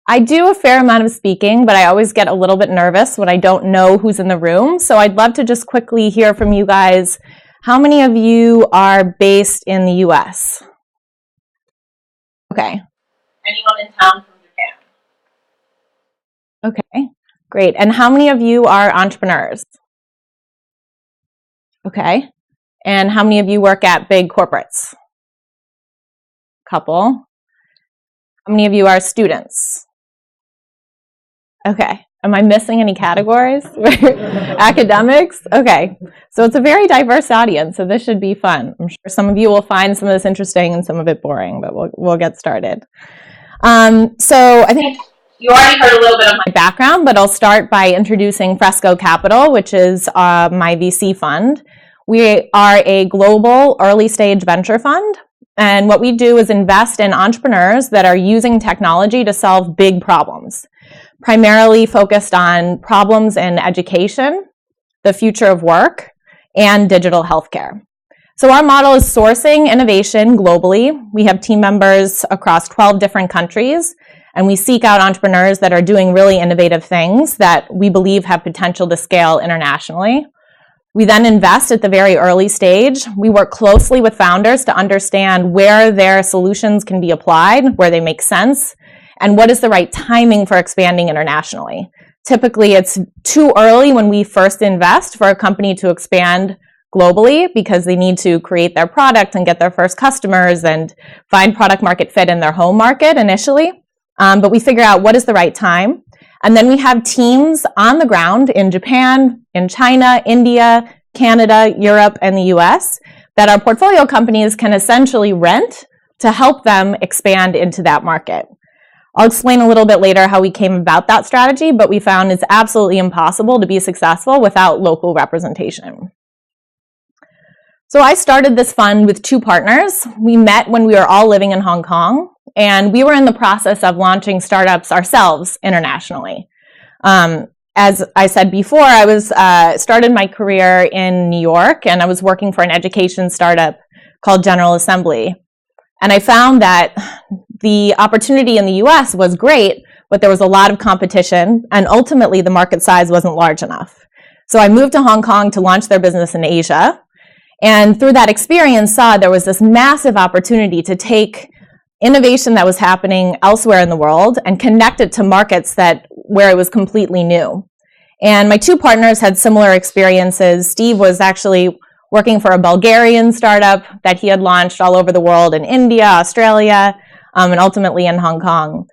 I do a fair amount of speaking, but I always get a little bit nervous when I don't know who's in the room. So I'd love to just quickly hear from you guys. How many of you are based in the US? Okay. Anyone in town from Japan? Okay, great. And how many of you are entrepreneurs? Okay. And how many of you work at big corporates? Couple. How many of you are students? Okay. Am I missing any categories? Academics? Okay. So it's a very diverse audience, so this should be fun. I'm sure some of you will find some of this interesting and some of it boring, but we'll get started. So I think you already heard a little bit of my background, but I'll start by introducing Fresco Capital, which is my VC fund. We are a global early stage venture fund. And what we do is invest in entrepreneurs that are using technology to solve big problems, primarily focused on problems in education, the future of work, and digital healthcare. So our model is sourcing innovation globally. We have team members across 12 different countries, and we seek out entrepreneurs that are doing really innovative things that we believe have potential to scale internationally. We then invest at the very early stage. We work closely with founders to understand where their solutions can be applied, where they make sense, and what is the right timing for expanding internationally. Typically, it's too early when we first invest for a company to expand globally because they need to create their product and get their first customers and find product market fit in their home market initially. But we figure out what is the right time. And then we have teams on the ground in Japan, in China, India, Canada, Europe, and the US that our portfolio companies can essentially rent to help them expand into that market. I'll explain a little bit later how we came about that strategy, but we found it's absolutely impossible to be successful without local representation. So I started this fund with two partners. We met when we were all living in Hong Kong, and we were in the process of launching startups ourselves internationally. As I said before, I started my career in New York, and I was working for an education startup called General Assembly. And I found that the opportunity in the US was great, but there was a lot of competition, and ultimately the market size wasn't large enough. So I moved to Hong Kong to launch their business in Asia, and through that experience saw there was this massive opportunity to take innovation that was happening elsewhere in the world and connect it to markets where it was completely new. And my two partners had similar experiences. Steve was actually working for a Bulgarian startup that he had launched all over the world in India, Australia, and ultimately in Hong Kong.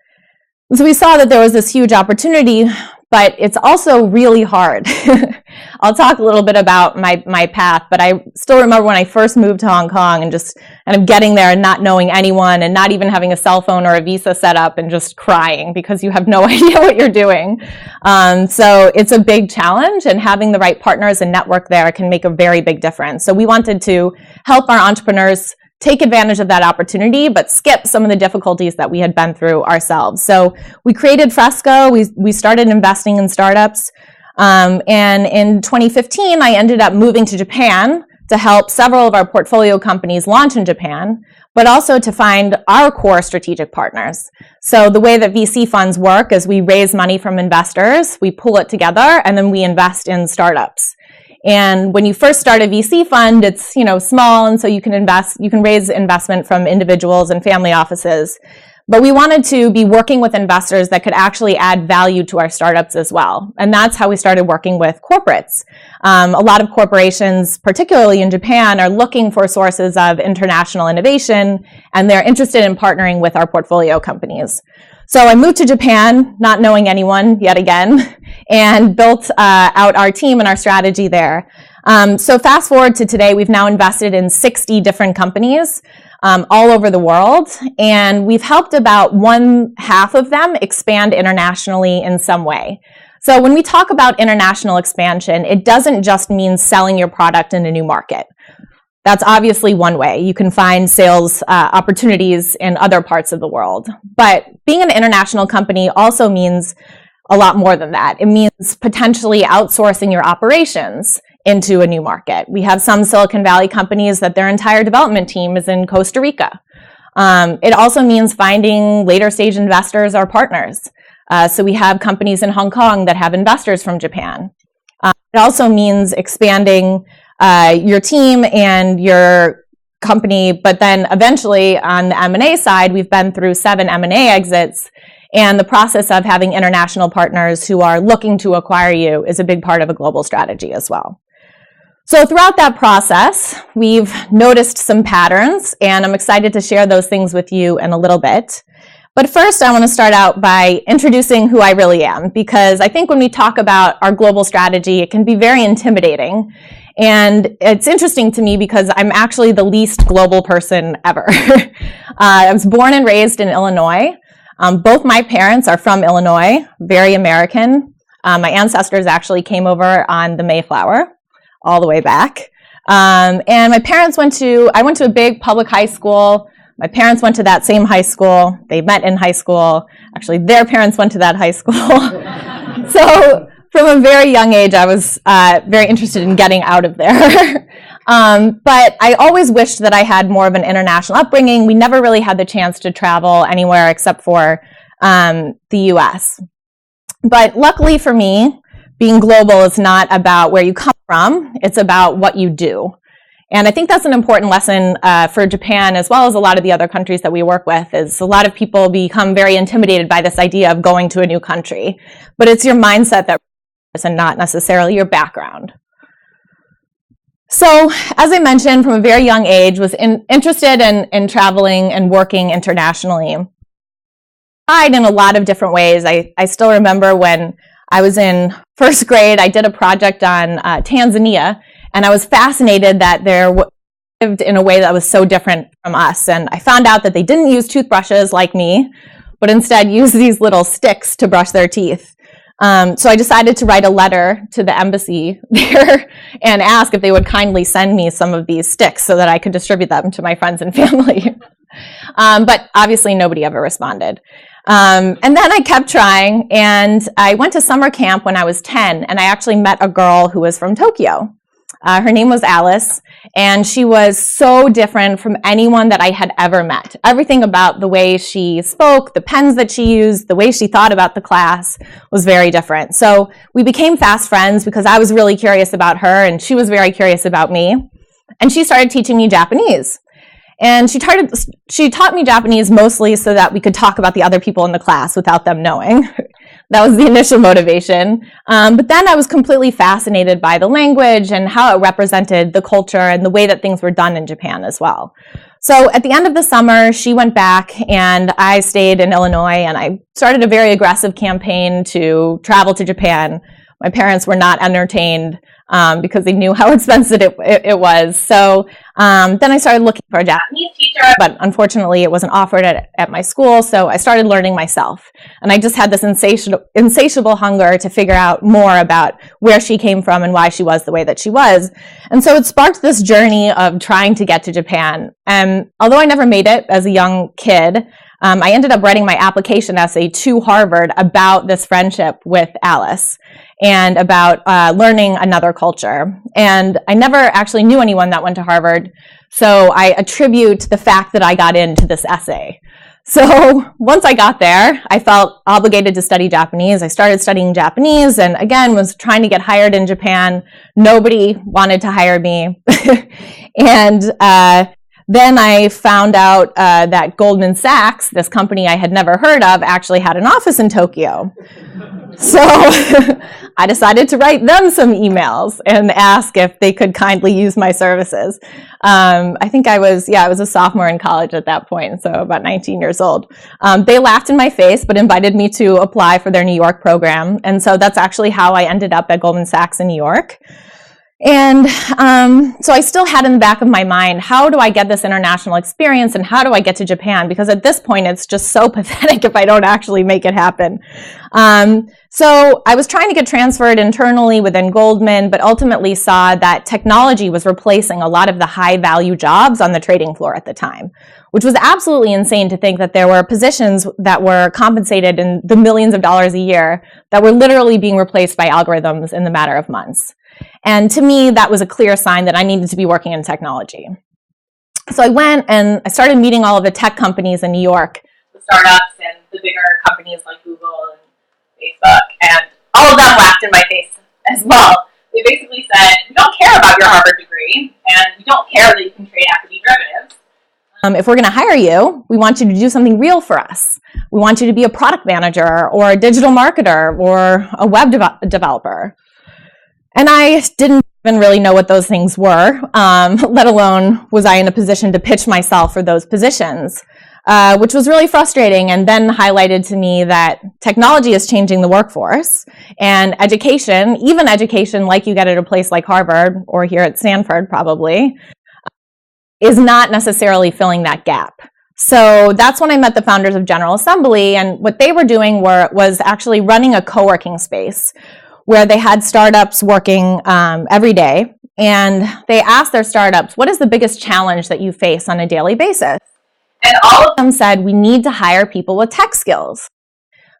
So we saw that there was this huge opportunity, but it's also really hard. I'll talk a little bit about my path, but I still remember when I first moved to Hong Kong and just kind of getting there and not knowing anyone and not even having a cell phone or a visa set up and just crying because you have no idea what you're doing. So it's a big challenge, and having the right partners and network there can make a very big difference. So we wanted to help our entrepreneurs take advantage of that opportunity, but skip some of the difficulties that we had been through ourselves. So we created Fresco. We started investing in startups. And in 2015, I ended up moving to Japan to help several of our portfolio companies launch in Japan, but also to find our core strategic partners. So the way that VC funds work is we raise money from investors, we pull it together, and then we invest in startups. And when you first start a VC fund, it's small, and so you can raise investment from individuals and family offices. But we wanted to be working with investors that could actually add value to our startups as well. And that's how we started working with corporates. A lot of corporations, particularly in Japan, are looking for sources of international innovation, and they're interested in partnering with our portfolio companies. So I moved to Japan, not knowing anyone yet again, and built out our team and our strategy there. So fast forward to today, we've now invested in 60 different companies all over the world, and we've helped about 1/2 of them expand internationally in some way. So when we talk about international expansion, it doesn't just mean selling your product in a new market. That's obviously one way. You can find sales opportunities in other parts of the world. But being an international company also means a lot more than that. It means potentially outsourcing your operations into a new market. We have some Silicon Valley companies that their entire development team is in Costa Rica. It also means finding later stage investors or partners. So we have companies in Hong Kong that have investors from Japan. It also means expanding your team and your company, but then eventually on the M&A side, we've been through 7 M&A exits, and the process of having international partners who are looking to acquire you is a big part of a global strategy as well. So throughout that process, we've noticed some patterns, and I'm excited to share those things with you in a little bit. But first, I want to start out by introducing who I really am, because I think when we talk about our global strategy, it can be very intimidating. And it's interesting to me because I'm actually the least global person ever. I was born and raised in Illinois. Both my parents are from Illinois, very American. My ancestors actually came over on the Mayflower, all the way back. And my parents I went to a big public high school. My parents went to that same high school. They met in high school. Actually, their parents went to that high school. So from a very young age, I was very interested in getting out of there. But I always wished that I had more of an international upbringing. We never really had the chance to travel anywhere except for the US. But luckily for me, being global is not about where you come from, it's about what you do. And I think that's an important lesson for Japan, as well as a lot of the other countries that we work with, is a lot of people become very intimidated by this idea of going to a new country. But it's your mindset that matters and not necessarily your background. So, as I mentioned, from a very young age, was interested in traveling and working internationally. I tried in a lot of different ways. I still remember when I was in first grade, I did a project on Tanzania, and I was fascinated that they lived in a way that was so different from us. And I found out that they didn't use toothbrushes like me, but instead used these little sticks to brush their teeth. So I decided to write a letter to the embassy there and ask if they would kindly send me some of these sticks so that I could distribute them to my friends and family. But obviously nobody ever responded. And then I kept trying, and I went to summer camp when I was 10, and I actually met a girl who was from Tokyo. Her name was Alice, and she was so different from anyone that I had ever met. Everything about the way she spoke, the pens that she used, the way she thought about the class was very different. So we became fast friends because I was really curious about her, and she was very curious about me. And she started teaching me Japanese. And she taught me Japanese mostly so that we could talk about the other people in the class without them knowing. That was the initial motivation. But then I was completely fascinated by the language and how it represented the culture and the way that things were done in Japan as well. So at the end of the summer, she went back and I stayed in Illinois, and I started a very aggressive campaign to travel to Japan. My parents were not entertained because they knew how expensive it was. So then I started looking for a Japanese teacher, but unfortunately it wasn't offered at my school, so I started learning myself. And I just had this insatiable hunger to figure out more about where she came from and why she was the way that she was. And so it sparked this journey of trying to get to Japan. And although I never made it as a young kid, I ended up writing my application essay to Harvard about this friendship with Alice and about learning another culture. And I never actually knew anyone that went to Harvard, so I attribute the fact that I got into this essay. So once I got there, I felt obligated to study Japanese. I started studying Japanese and again was trying to get hired in Japan. Nobody wanted to hire me. And then I found out that Goldman Sachs, this company I had never heard of, actually had an office in Tokyo. So I decided to write them some emails and ask if they could kindly use my services. I think I was a sophomore in college at that point, so about 19 years old. They laughed in my face, but invited me to apply for their New York program. And so that's actually how I ended up at Goldman Sachs in New York. And so I still had in the back of my mind, how do I get this international experience and how do I get to Japan? Because at this point, it's just so pathetic if I don't actually make it happen. So I was trying to get transferred internally within Goldman, but ultimately saw that technology was replacing a lot of the high-value jobs on the trading floor at the time, which was absolutely insane to think that there were positions that were compensated in the millions of dollars a year that were literally being replaced by algorithms in the matter of months. And to me, that was a clear sign that I needed to be working in technology. So I went and I started meeting all of the tech companies in New York, the startups and the bigger companies like Google and Facebook, and all of them laughed in my face as well. They basically said, we don't care about your Harvard degree, and we don't care that you can trade equity derivatives. If we're going to hire you, we want you to do something real for us. We want you to be a product manager or a digital marketer or a web developer. And I didn't even really know what those things were, let alone was I in a position to pitch myself for those positions, which was really frustrating, and then highlighted to me that technology is changing the workforce, and education, even education like you get at a place like Harvard or here at Stanford probably, is not necessarily filling that gap. So that's when I met the founders of General Assembly, and what they were doing was actually running a co-working space where they had startups working every day, and they asked their startups, what is the biggest challenge that you face on a daily basis? And all of them said, we need to hire people with tech skills.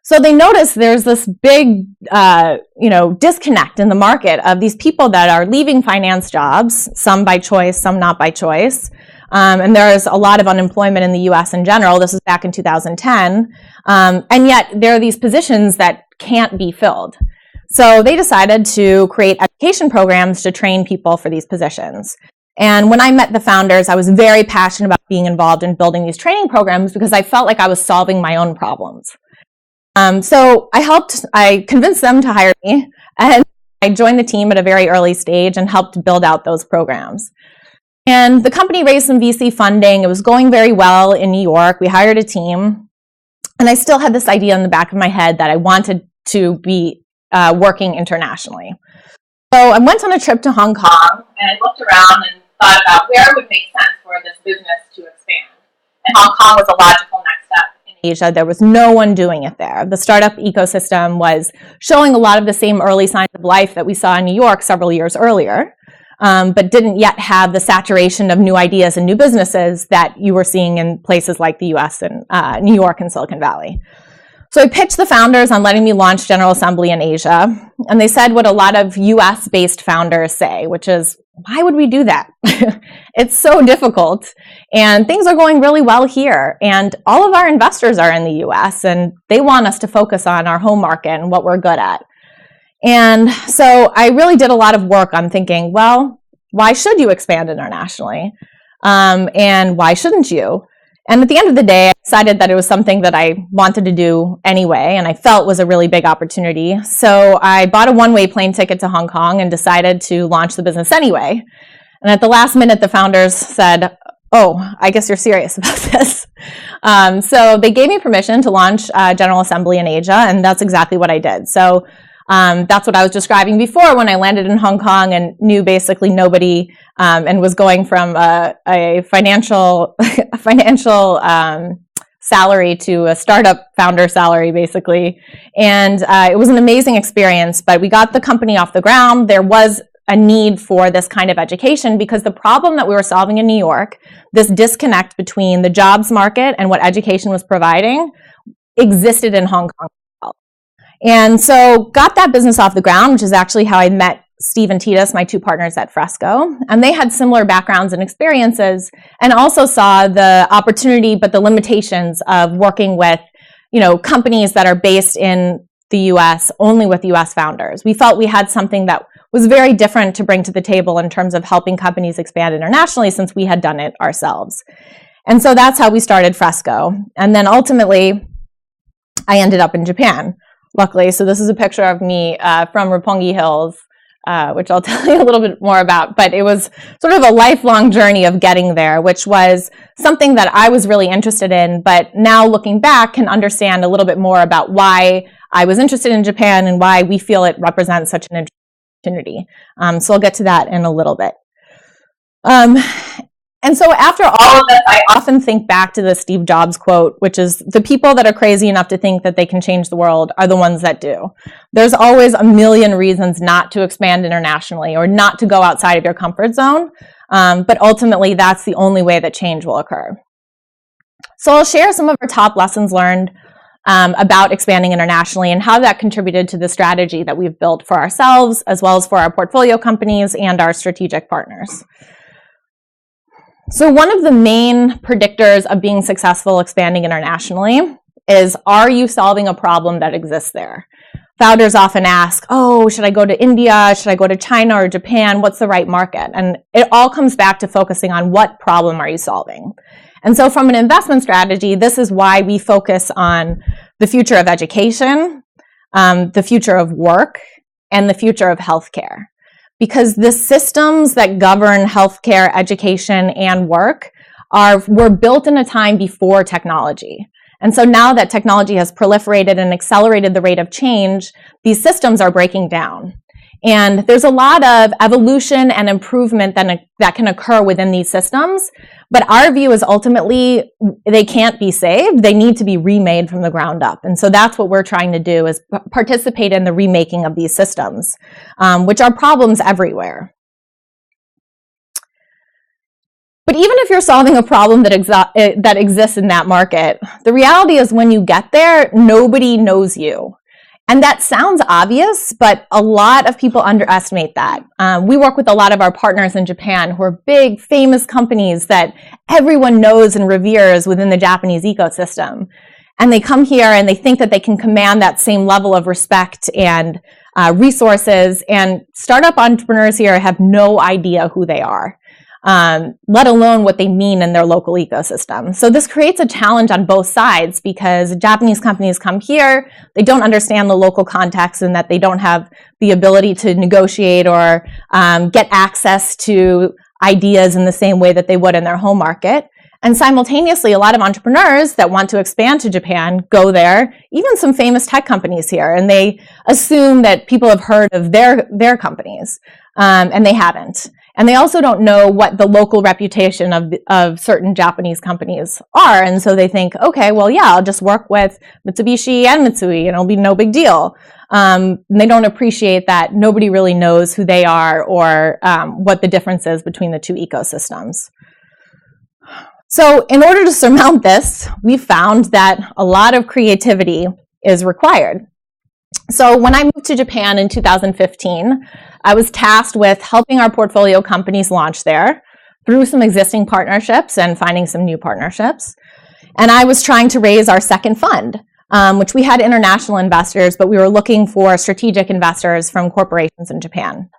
So they noticed there's this big, disconnect in the market of these people that are leaving finance jobs, some by choice, some not by choice. And there's a lot of unemployment in the US in general. This was back in 2010. And yet there are these positions that can't be filled. So they decided to create education programs to train people for these positions. And when I met the founders, I was very passionate about being involved in building these training programs because I felt like I was solving my own problems. So I convinced them to hire me, and I joined the team at a very early stage and helped build out those programs. And the company raised some VC funding. It was going very well in New York. We hired a team, and I still had this idea in the back of my head that I wanted to be working internationally. So I went on a trip to Hong Kong, And I looked around and thought about where it would make sense for this business to expand. And Hong Kong was a logical next step. Asia. There was no one doing it there. The startup ecosystem was showing a lot of the same early signs of life that we saw in New York several years earlier, but didn't yet have the saturation of new ideas and new businesses that you were seeing in places like the US and New York and Silicon Valley. So I pitched the founders on letting me launch General Assembly in Asia, and they said what a lot of US-based founders say, which is, why would we do that? It's so difficult, and things are going really well here, and all of our investors are in the US, and they want us to focus on our home market and what we're good at. And so I really did a lot of work on thinking, well, why should you expand internationally? And why shouldn't you? And at the end of the day, I decided that it was something that I wanted to do anyway, and I felt was a really big opportunity. So I bought a one-way plane ticket to Hong Kong and decided to launch the business anyway. And at the last minute, the founders said, oh, I guess you're serious about this. So they gave me permission to launch General Assembly in Asia, and that's exactly what I did. So that's what I was describing before when I landed in Hong Kong and knew basically nobody and was going from a financial salary to a startup founder salary, basically. And it was an amazing experience, but we got the company off the ground. There was a need for this kind of education because the problem that we were solving in New York, this disconnect between the jobs market and what education was providing, existed in Hong Kong. And so got that business off the ground, which is actually how I met Steve and Titus, my two partners at Fresco. And they had similar backgrounds and experiences, and also saw the opportunity but the limitations of working with, companies that are based in the US, only with US founders. We felt we had something that was very different to bring to the table in terms of helping companies expand internationally since we had done it ourselves. And so that's how we started Fresco. And then ultimately, I ended up in Japan, luckily. So this is a picture of me from Roppongi Hills, which I'll tell you a little bit more about. But it was sort of a lifelong journey of getting there, which was something that I was really interested in, but now looking back can understand a little bit more about why I was interested in Japan and why we feel it represents such an opportunity. So I'll get to that in a little bit. And so after all of this, I often think back to the Steve Jobs quote, which is, the people that are crazy enough to think that they can change the world are the ones that do. There's always a million reasons not to expand internationally or not to go outside of your comfort zone, but ultimately that's the only way that change will occur. So I'll share some of our top lessons learned about expanding internationally and how that contributed to the strategy that we've built for ourselves, as well as for our portfolio companies and our strategic partners. So one of the main predictors of being successful expanding internationally is, are you solving a problem that exists there? Founders often ask, oh, should I go to India? Should I go to China or Japan? What's the right market? And it all comes back to focusing on what problem are you solving. And so from an investment strategy, this is why we focus on the future of education, the future of work, and the future of healthcare. Because the systems that govern healthcare, education, and work were built in a time before technology. And so now that technology has proliferated and accelerated the rate of change, these systems are breaking down. And there's a lot of evolution and improvement that can occur within these systems. But our view is ultimately they can't be saved. They need to be remade from the ground up. And so that's what we're trying to do, is participate in the remaking of these systems, which are problems everywhere. But even if you're solving a problem that exists in that market, the reality is when you get there, nobody knows you. And that sounds obvious, but a lot of people underestimate that. We work with a lot of our partners in Japan who are big, famous companies that everyone knows and reveres within the Japanese ecosystem. And they come here and they think that they can command that same level of respect and resources, and startup entrepreneurs here have no idea who they are. Let alone what they mean in their local ecosystem. So this creates a challenge on both sides, because Japanese companies come here, they don't understand the local context and that they don't have the ability to negotiate or get access to ideas in the same way that they would in their home market. And simultaneously, a lot of entrepreneurs that want to expand to Japan go there, even some famous tech companies here, and they assume that people have heard of their companies, and they haven't. And they also don't know what the local reputation of certain Japanese companies are. And so they think, okay, well, yeah, I'll just work with Mitsubishi and Mitsui and it'll be no big deal. And they don't appreciate that nobody really knows who they are or what the difference is between the two ecosystems. So in order to surmount this, we found that a lot of creativity is required. So when I moved to Japan in 2015, I was tasked with helping our portfolio companies launch there through some existing partnerships and finding some new partnerships. And I was trying to raise our second fund, which we had international investors, but we were looking for strategic investors from corporations in Japan.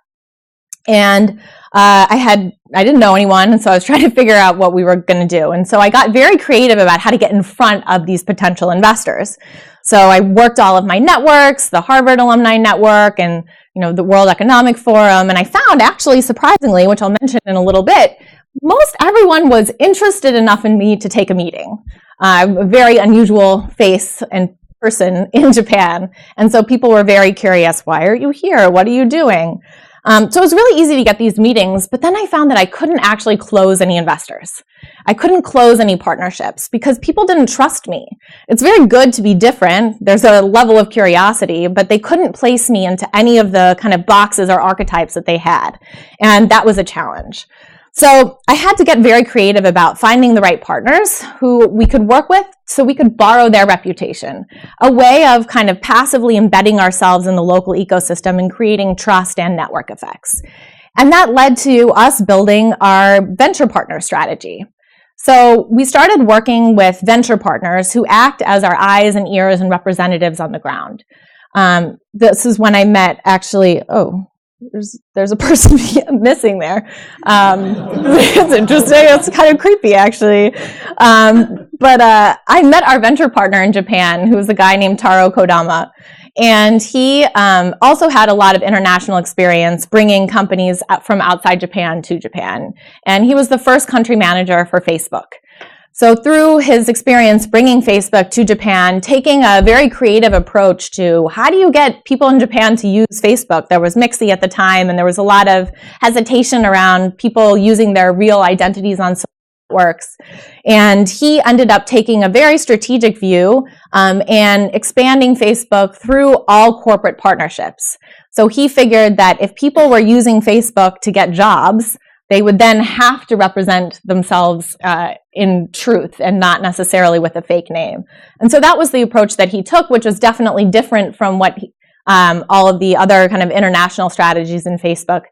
And I didn't know anyone, and so I was trying to figure out what we were going to do. And so I got very creative about how to get in front of these potential investors. So I worked all of my networks, the Harvard Alumni Network, and the World Economic Forum, and I found, actually, surprisingly, which I'll mention in a little bit, most everyone was interested enough in me to take a meeting. I'm a very unusual face and person in Japan, and so people were very curious, why are you here? What are you doing? So it was really easy to get these meetings, but then I found that I couldn't actually close any investors. I couldn't close any partnerships because people didn't trust me. It's very good to be different. There's a level of curiosity, but they couldn't place me into any of the kind of boxes or archetypes that they had. And that was a challenge. So I had to get very creative about finding the right partners who we could work with so we could borrow their reputation, a way of kind of passively embedding ourselves in the local ecosystem and creating trust and network effects. And that led to us building our venture partner strategy. So we started working with venture partners who act as our eyes and ears and representatives on the ground. This is when I met, actually, there's a person missing there. It's interesting. It's kind of creepy, actually. But I met our venture partner in Japan, who was a guy named Taro Kodama. And he also had a lot of international experience bringing companies from outside Japan to Japan. And he was the first country manager for Facebook. So through his experience bringing Facebook to Japan, taking a very creative approach to how do you get people in Japan to use Facebook? There was Mixi at the time, and there was a lot of hesitation around people using their real identities on social networks. And he ended up taking a very strategic view and expanding Facebook through all corporate partnerships. So he figured that if people were using Facebook to get jobs, they would then have to represent themselves in truth and not necessarily with a fake name. And so that was the approach that he took, which was definitely different from what all of the other kind of international strategies in Facebook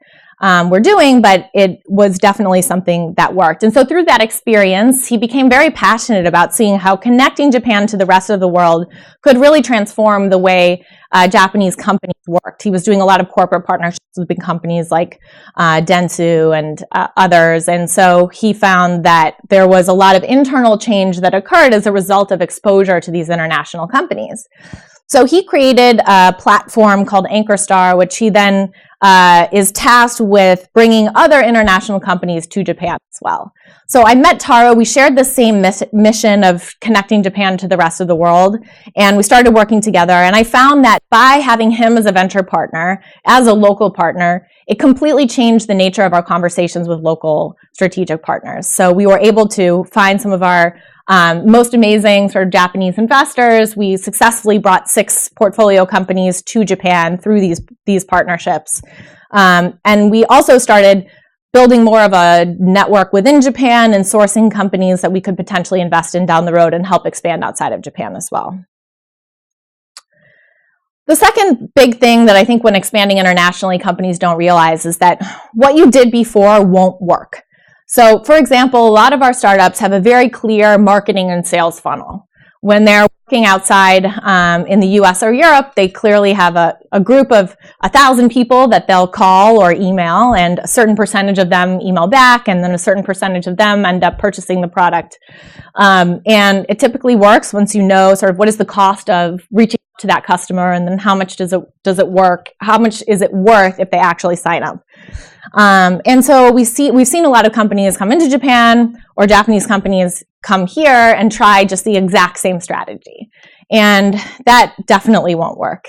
were doing, but it was definitely something that worked. And so through that experience, he became very passionate about seeing how connecting Japan to the rest of the world could really transform the way Japanese companies worked. He was doing a lot of corporate partnerships with big companies like Dentsu and others. And so he found that there was a lot of internal change that occurred as a result of exposure to these international companies. So he created a platform called AnchorStar, which he then is tasked with bringing other international companies to Japan as well. So I met Taro. We shared the same mission of connecting Japan to the rest of the world, and we started working together. And I found that by having him as a venture partner, as a local partner, it completely changed the nature of our conversations with local strategic partners. So we were able to find some of our most amazing sort of Japanese investors. We successfully brought 6 portfolio companies to Japan through these partnerships. And we also started building more of a network within Japan and sourcing companies that we could potentially invest in down the road and help expand outside of Japan as well. The second big thing that I think when expanding internationally, companies don't realize is that what you did before won't work. So, for example, a lot of our startups have a very clear marketing and sales funnel. When they're working outside in the US or Europe, they clearly have a group of 1,000 people that they'll call or email, and a certain percentage of them email back, and then a certain percentage of them end up purchasing the product. And it typically works once you know sort of what is the cost of reaching out to that customer, and then how much does it work? How much is it worth if they actually sign up? And so we've seen a lot of companies come into Japan, or Japanese companies come here and try just the exact same strategy. And that definitely won't work.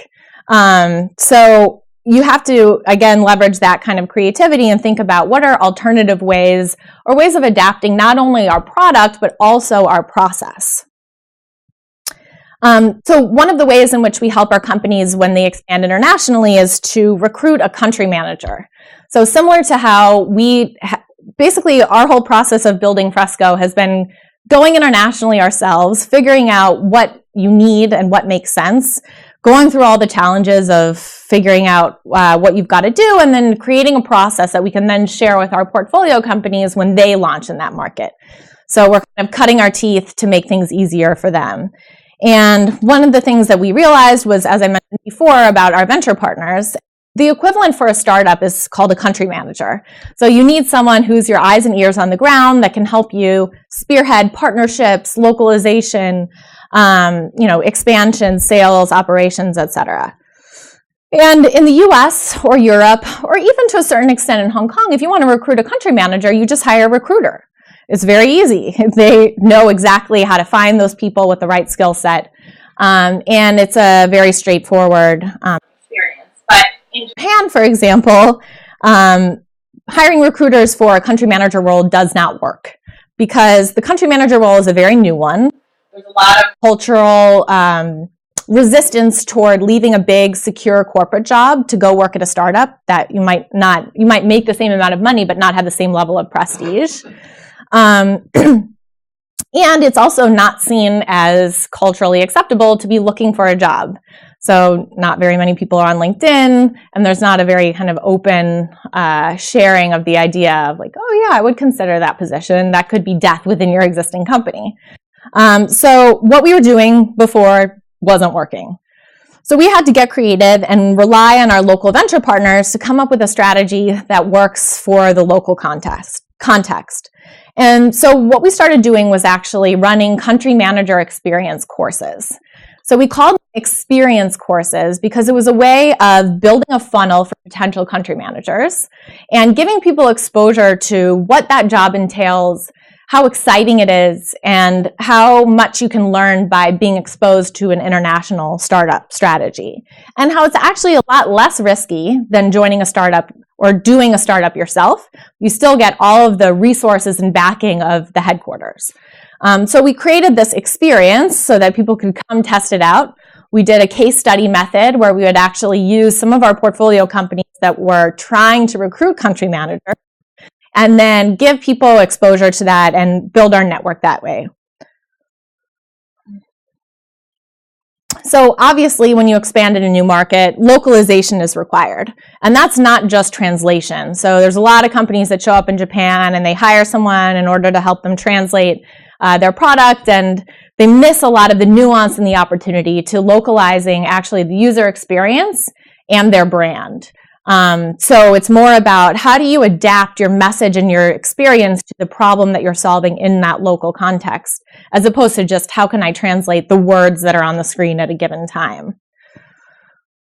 So you have to, again, leverage that kind of creativity and think about what are alternative ways or ways of adapting not only our product, but also our process. So one of the ways in which we help our companies when they expand internationally is to recruit a country manager. So similar to how basically our whole process of building Fresco has been going internationally ourselves, figuring out what you need and what makes sense, going through all the challenges of figuring out what you've got to do, and then creating a process that we can then share with our portfolio companies when they launch in that market. So we're kind of cutting our teeth to make things easier for them. And one of the things that we realized was, as I mentioned before about our venture partners, the equivalent for a startup is called a country manager. So you need someone who's your eyes and ears on the ground that can help you spearhead partnerships, localization, expansion, sales, operations, etc. And in the US or Europe, or even to a certain extent in Hong Kong, if you want to recruit a country manager, you just hire a recruiter. It's very easy. They know exactly how to find those people with the right skill set. And it's a very straightforward experience. But in Japan, for example, hiring recruiters for a country manager role does not work because the country manager role is a very new one. There's a lot of cultural resistance toward leaving a big, secure corporate job to go work at a startup that you might make the same amount of money but not have the same level of prestige. And it's also not seen as culturally acceptable to be looking for a job. So not very many people are on LinkedIn, and there's not a very kind of open sharing of the idea of like, oh yeah, I would consider that position. That could be death within your existing company. So what we were doing before wasn't working. So we had to get creative and rely on our local venture partners to come up with a strategy that works for the local context. And so what we started doing was actually running country manager experience courses. So we called them experience courses because it was a way of building a funnel for potential country managers and giving people exposure to what that job entails, how exciting it is, and how much you can learn by being exposed to an international startup strategy, and how it's actually a lot less risky than joining a startup or doing a startup yourself. You still get all of the resources and backing of the headquarters. So we created this experience so that people could come test it out. We did a case study method where we would actually use some of our portfolio companies that were trying to recruit country managers and then give people exposure to that and build our network that way. So obviously, when you expand in a new market, localization is required. And that's not just translation. So there's a lot of companies that show up in Japan and they hire someone in order to help them translate their product, and they miss a lot of the nuance and the opportunity to localizing actually the user experience and their brand. So it's more about how do you adapt your message and your experience to the problem that you're solving in that local context, as opposed to just how can I translate the words that are on the screen at a given time.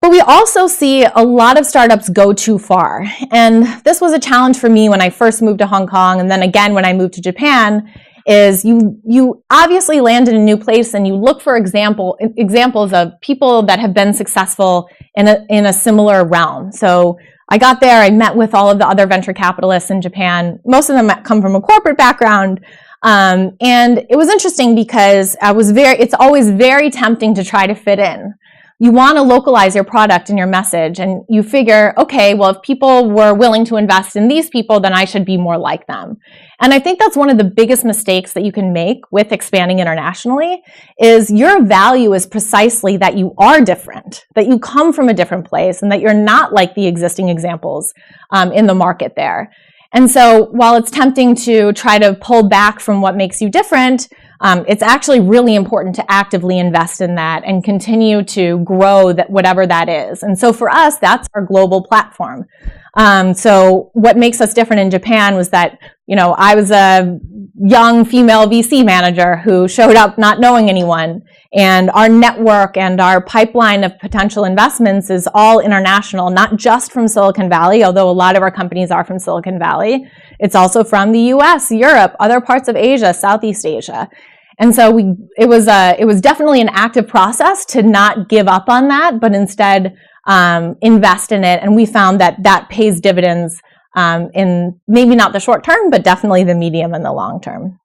But we also see a lot of startups go too far. And this was a challenge for me when I first moved to Hong Kong, and then again when I moved to Japan, is you obviously land in a new place and you look for examples of people that have been successful in a similar realm. So I got there, I met with all of the other venture capitalists in Japan. Most of them come from a corporate background. And it was interesting because it's always very tempting to try to fit in. You want to localize your product and your message, and you figure, okay, well, if people were willing to invest in these people, then I should be more like them. And I think that's one of the biggest mistakes that you can make with expanding internationally, is your value is precisely that you are different, that you come from a different place, and that you're not like the existing examples in the market there. And so while it's tempting to try to pull back from what makes you different, it's actually really important to actively invest in that and continue to grow whatever that is. And so for us, that's our global platform. So what makes us different in Japan was that, I was a young female VC manager who showed up not knowing anyone. And our network and our pipeline of potential investments is all international, not just from Silicon Valley, although a lot of our companies are from Silicon Valley. It's also from the US, Europe, other parts of Asia, Southeast Asia. And so it was definitely an active process to not give up on that, but instead invest in it. And we found that pays dividends in maybe not the short term, but definitely the medium and the long term.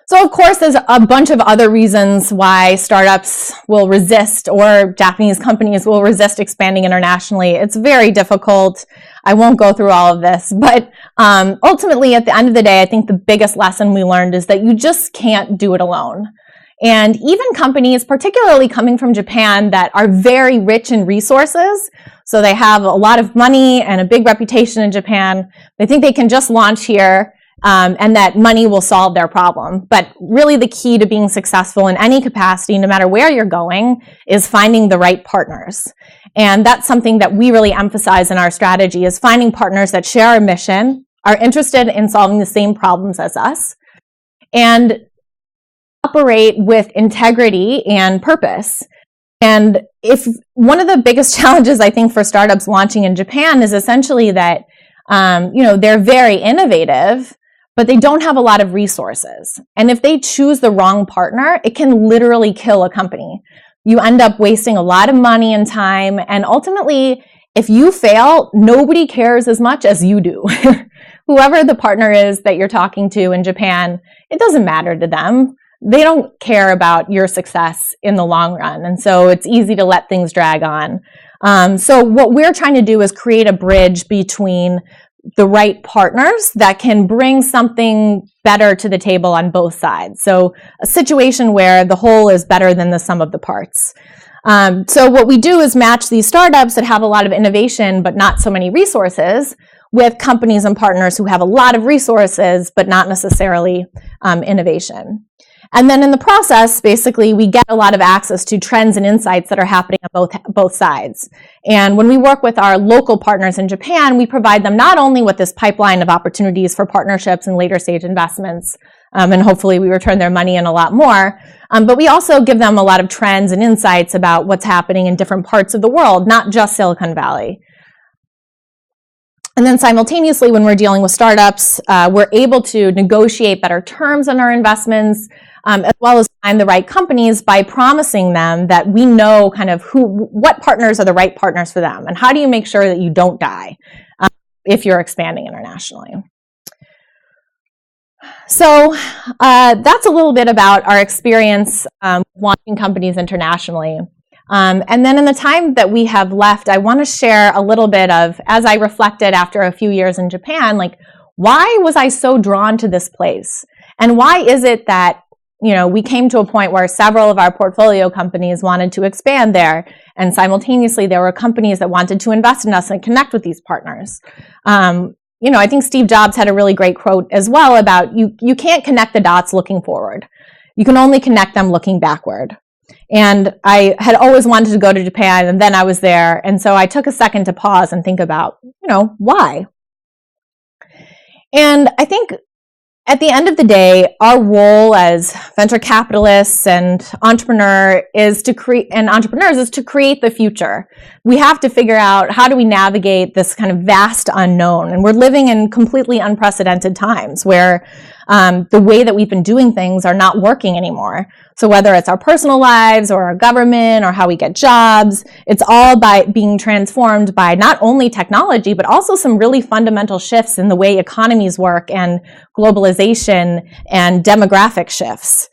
So of course, there's a bunch of other reasons why startups will resist, or Japanese companies will resist expanding internationally. It's very difficult. I won't go through all of this, but ultimately, at the end of the day, I think the biggest lesson we learned is that you just can't do it alone. And even companies, particularly coming from Japan, that are very rich in resources, so they have a lot of money and a big reputation in Japan, they think they can just launch here and that money will solve their problem. But really the key to being successful in any capacity, no matter where you're going, is finding the right partners. And that's something that we really emphasize in our strategy, is finding partners that share our mission, are interested in solving the same problems as us, and operate with integrity and purpose. And if one of the biggest challenges, I think, for startups launching in Japan is essentially that, they're very innovative, but they don't have a lot of resources. And if they choose the wrong partner, it can literally kill a company. You end up wasting a lot of money and time, and ultimately, if you fail, nobody cares as much as you do. Whoever the partner is that you're talking to in Japan, it doesn't matter to them. They don't care about your success in the long run, and so it's easy to let things drag on. So what we're trying to do is create a bridge between the right partners that can bring something better to the table on both sides. So a situation where the whole is better than the sum of the parts. So what we do is match these startups that have a lot of innovation but not so many resources with companies and partners who have a lot of resources but not necessarily innovation. And then in the process, basically, we get a lot of access to trends and insights that are happening on both sides. And when we work with our local partners in Japan, we provide them not only with this pipeline of opportunities for partnerships and later stage investments, and hopefully we return their money and a lot more, but we also give them a lot of trends and insights about what's happening in different parts of the world, not just Silicon Valley. And then simultaneously, when we're dealing with startups, we're able to negotiate better terms on our investments, as well as find the right companies by promising them that we know kind of what partners are the right partners for them, and how do you make sure that you don't die if you're expanding internationally. So that's a little bit about our experience launching companies internationally. And then in the time that we have left, I want to share a little bit of, as I reflected after a few years in Japan, like, why was I so drawn to this place? And why is it that we came to a point where several of our portfolio companies wanted to expand there, and simultaneously there were companies that wanted to invest in us and connect with these partners. I think Steve Jobs had a really great quote as well about you can't connect the dots looking forward. You can only connect them looking backward. And I had always wanted to go to Japan, and then I was there, and so I took a second to pause and think about, why? And I think at the end of the day, our role as venture capitalists and entrepreneurs is to create the future. We have to figure out, how do we navigate this kind of vast unknown? And we're living in completely unprecedented times where the way that we've been doing things are not working anymore. So whether it's our personal lives or our government or how we get jobs, it's all by being transformed by not only technology, but also some really fundamental shifts in the way economies work and globalization and demographic shifts.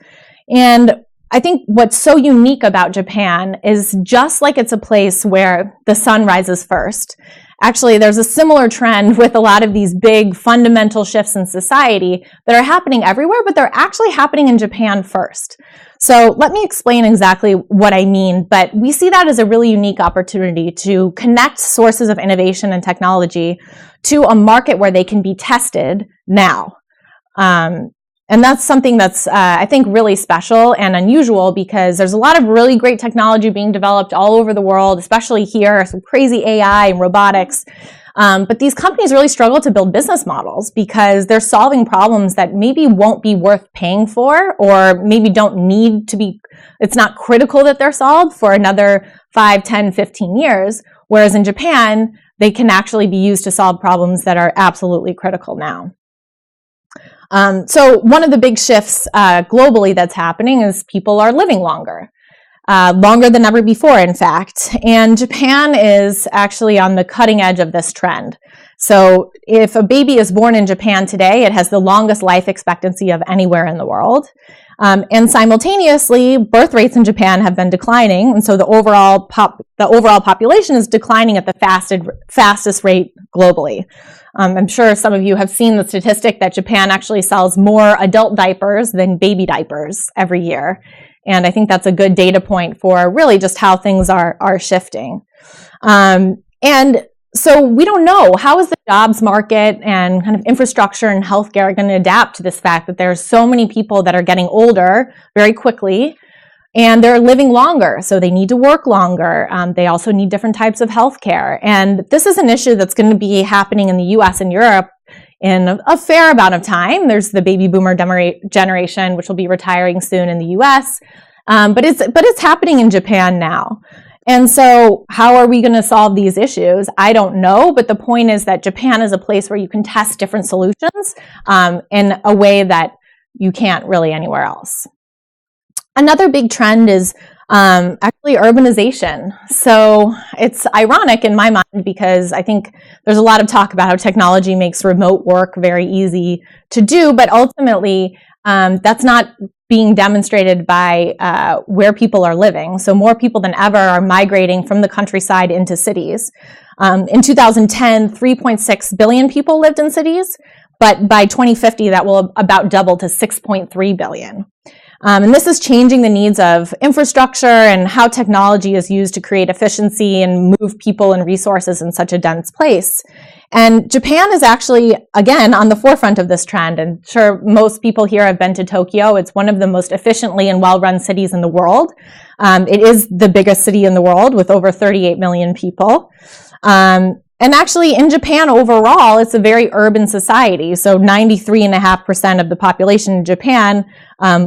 And I think what's so unique about Japan is just like it's a place where the sun rises first. Actually, there's a similar trend with a lot of these big fundamental shifts in society that are happening everywhere, but they're actually happening in Japan first. So let me explain exactly what I mean, but we see that as a really unique opportunity to connect sources of innovation and technology to a market where they can be tested now. And that's something that's, I think, really special and unusual, because there's a lot of really great technology being developed all over the world, especially here, some crazy AI and robotics. But these companies really struggle to build business models because they're solving problems that maybe won't be worth paying for, or maybe don't need to be, it's not critical that they're solved for another 5, 10, 15 years. Whereas in Japan, they can actually be used to solve problems that are absolutely critical now. So one of the big shifts globally that's happening is people are living longer. Longer than ever before, in fact. And Japan is actually on the cutting edge of this trend. So if a baby is born in Japan today, it has the longest life expectancy of anywhere in the world. And simultaneously, birth rates in Japan have been declining, and so the overall population is declining at the fastest rate globally. I'm sure some of you have seen the statistic that Japan actually sells more adult diapers than baby diapers every year. And I think that's a good data point for really just how things are shifting. And so we don't know, how is the jobs market and kind of infrastructure and healthcare going to adapt to this fact that there's so many people that are getting older very quickly, and they're living longer, so they need to work longer. They also need different types of healthcare. And this is an issue that's going to be happening in the US and Europe in a fair amount of time. There's the baby boomer generation, which will be retiring soon in the US. But it's happening in Japan now. And so how are we going to solve these issues? I don't know, but the point is that Japan is a place where you can test different solutions in a way that you can't really anywhere else. Another big trend is actually urbanization. So it's ironic in my mind, because I think there's a lot of talk about how technology makes remote work very easy to do, but ultimately that's not being demonstrated by where people are living. So more people than ever are migrating from the countryside into cities. In 2010, 3.6 billion people lived in cities, but by 2050, that will about double to 6.3 billion. And this is changing the needs of infrastructure and how technology is used to create efficiency and move people and resources in such a dense place. And Japan is actually, again, on the forefront of this trend. And sure, most people here have been to Tokyo. It's one of the most efficiently and well-run cities in the world. It is the biggest city in the world with over 38 million people. And actually, in Japan overall, it's a very urban society. So 93.5% of the population in Japan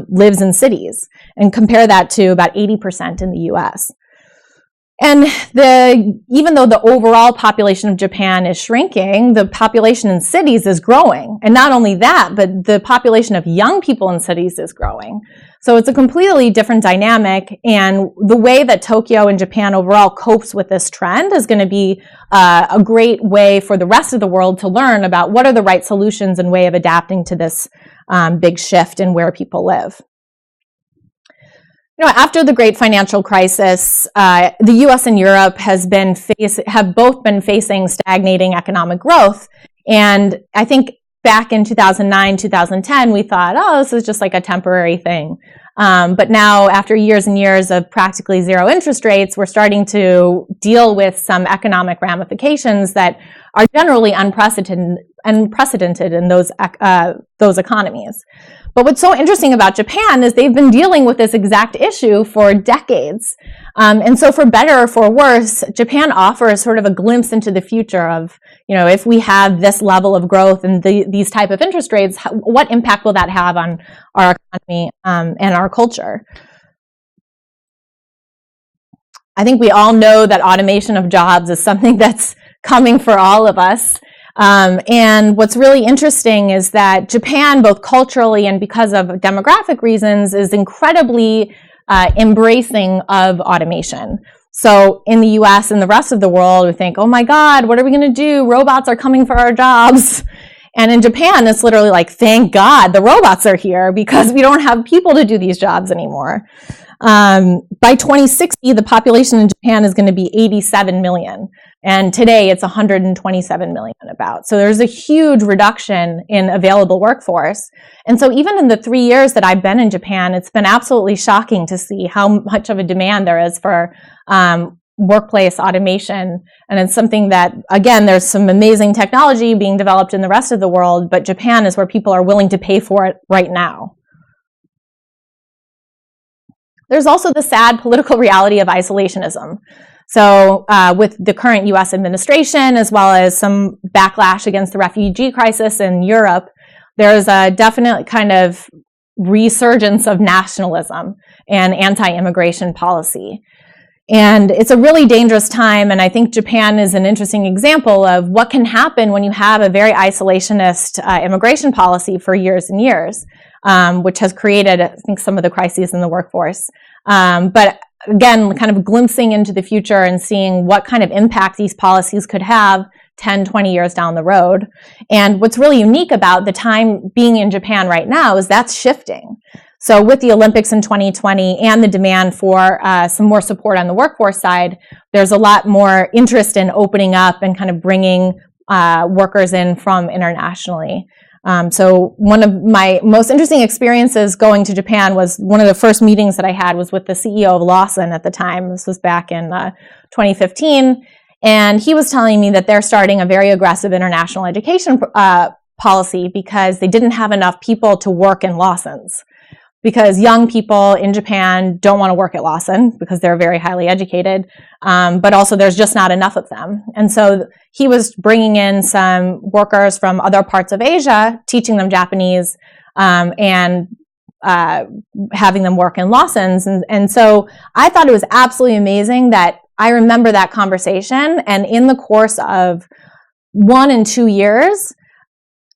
lives in cities. And compare that to about 80% in the US. And even though the overall population of Japan is shrinking, the population in cities is growing. And not only that, but the population of young people in cities is growing. So it's a completely different dynamic. And the way that Tokyo and Japan overall copes with this trend is going to be a great way for the rest of the world to learn about what are the right solutions and way of adapting to this big shift in where people live. After the great financial crisis, the US and Europe have both been facing stagnating economic growth. And I think back in 2009, 2010, we thought, oh, this is just like a temporary thing. But now, after years and years of practically zero interest rates, we're starting to deal with some economic ramifications that are generally unprecedented in those economies. But what's so interesting about Japan is they've been dealing with this exact issue for decades. And so for better or for worse, Japan offers sort of a glimpse into the future of, if we have this level of growth and these type of interest rates, what impact will that have on our economy and our culture? I think we all know that automation of jobs is something that's coming for all of us. And what's really interesting is that Japan, both culturally and because of demographic reasons, is incredibly embracing of automation. So in the US and the rest of the world, we think, oh my God, what are we going to do? Robots are coming for our jobs. And in Japan, it's literally like, thank God the robots are here because we don't have people to do these jobs anymore. By 2060, the population in Japan is going to be 87 million. And today it's 127 million about. So there's a huge reduction in available workforce. And so even in the 3 years that I've been in Japan, it's been absolutely shocking to see how much of a demand there is for workplace automation. And it's something that, again, there's some amazing technology being developed in the rest of the world, but Japan is where people are willing to pay for it right now. There's also the sad political reality of isolationism. So with the current US administration, as well as some backlash against the refugee crisis in Europe, there's a definite kind of resurgence of nationalism and anti-immigration policy. And it's a really dangerous time, and I think Japan is an interesting example of what can happen when you have a very isolationist immigration policy for years and years, which has created, I think, some of the crises in the workforce. But again, kind of glimpsing into the future and seeing what kind of impact these policies could have 10, 20 years down the road. And what's really unique about the time being in Japan right now is that's shifting. So with the Olympics in 2020 and the demand for some more support on the workforce side, there's a lot more interest in opening up and kind of bringing workers in from internationally. So one of my most interesting experiences going to Japan was one of the first meetings that I had was with the CEO of Lawson at the time. This was back in 2015. And he was telling me that they're starting a very aggressive international education policy because they didn't have enough people to work in Lawson's. Because young people in Japan don't want to work at Lawson because they're very highly educated, but also there's just not enough of them. And so he was bringing in some workers from other parts of Asia, teaching them Japanese, and having them work in Lawson's. And so I thought it was absolutely amazing that I remember that conversation, and in the course of 1 and 2 years,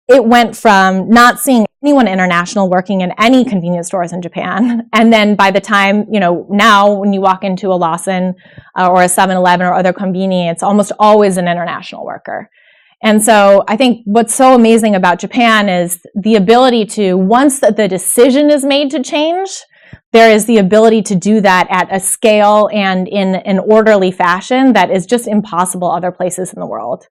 it went from not seeing anyone international working in any convenience stores in Japan. And then by the time, now when you walk into a Lawson or a 7-Eleven or other convenience, it's almost always an international worker. And so I think what's so amazing about Japan is the ability to, once the decision is made to change, there is the ability to do that at a scale and in an orderly fashion that is just impossible other places in the world.